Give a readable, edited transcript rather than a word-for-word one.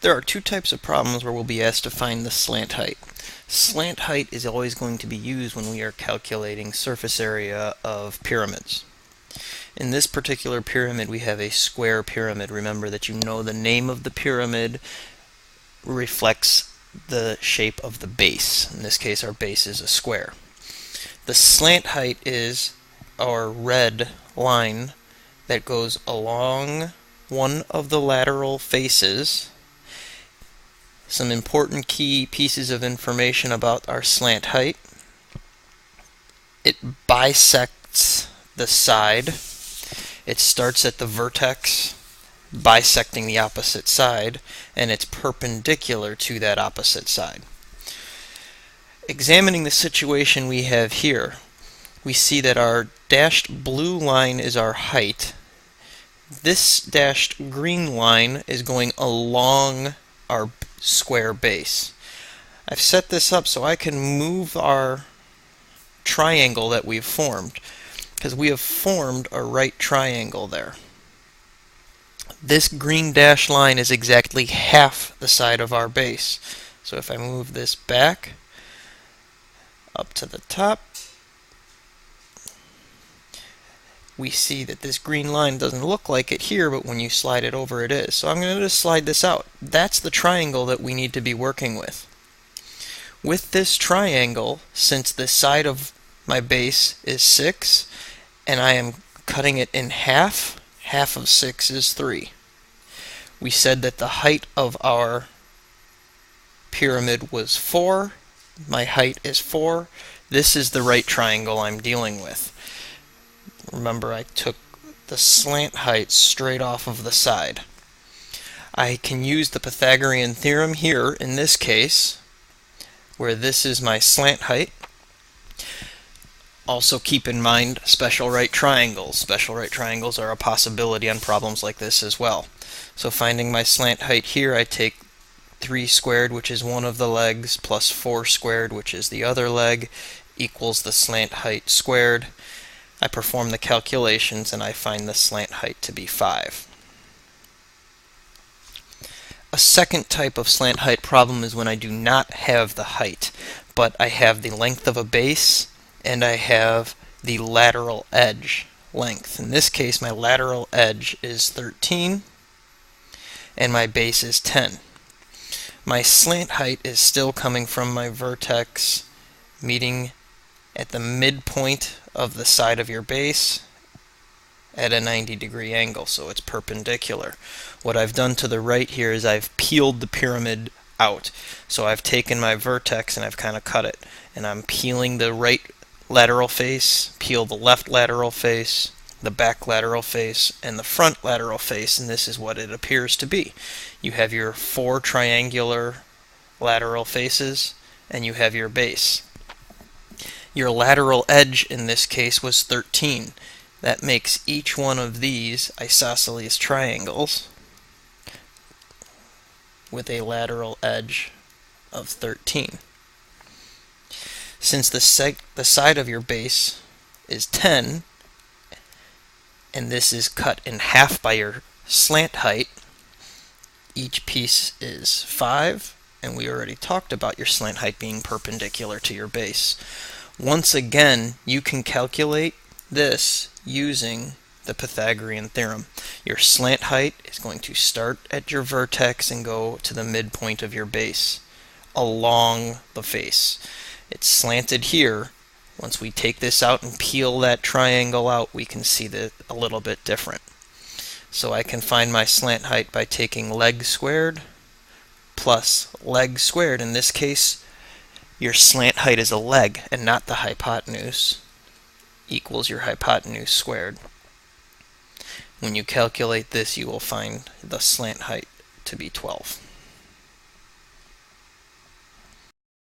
There are two types of problems where we'll be asked to find the slant height. Slant height is always going to be used when we are calculating surface area of pyramids. In this particular pyramid, we have a square pyramid. Remember that you know the name of the pyramid reflects the shape of the base. In this case, our base is a square. The slant height is our red line that goes along one of the lateral faces. Some important key pieces of information about our slant height. It bisects the side. It starts at the vertex, bisecting the opposite side, and it's perpendicular to that opposite side. Examining the situation we have here, we see that our dashed blue line is our height. This dashed green line is going along our square base. I've set this up so I can move our triangle that we've formed, because we have formed a right triangle there. This green dashed line is exactly half the side of our base. So if I move this back up to the top, we see that this green line doesn't look like it here, but when you slide it over it is. So I'm going to just slide this out. That's the triangle that we need to be working with. With this triangle, since the side of my base is 6, and I am cutting it in half, half of 6 is 3. We said that the height of our pyramid was 4. My height is 4. This is the right triangle I'm dealing with. Remember, I took the slant height straight off of the side. I can use the Pythagorean theorem here in this case, where this is my slant height. Also keep in mind special right triangles. Special right triangles are a possibility on problems like this as well. So finding my slant height here, I take 3 squared, which is one of the legs, plus 4 squared, which is the other leg, equals the slant height squared. I perform the calculations and I find the slant height to be 5. A second type of slant height problem is when I do not have the height, but I have the length of a base and I have the lateral edge length. In this case, my lateral edge is 13 and my base is 10. My slant height is still coming from my vertex meeting at the midpoint of the side of your base at a 90-degree angle, so it's perpendicular. What I've done to the right here is I've peeled the pyramid out. So I've taken my vertex and I've kind of cut it, and I'm peeling the right lateral face, peel the left lateral face, the back lateral face, and the front lateral face, and this is what it appears to be. You have your 4 triangular lateral faces, and you have your base. Your lateral edge in this case was 13. That makes each one of these isosceles triangles with a lateral edge of 13. Since the side of your base is 10, and this is cut in half by your slant height, each piece is 5, and we already talked about your slant height being perpendicular to your base. Once again, you can calculate this using the Pythagorean theorem. Your slant height is going to start at your vertex and go to the midpoint of your base along the face. It's slanted here. Once we take this out and peel that triangle out, we can see that a little bit different. So I can find my slant height by taking leg squared plus leg squared. In this case, your slant height is a leg and not the hypotenuse, equals your hypotenuse squared. When you calculate this, you will find the slant height to be 12.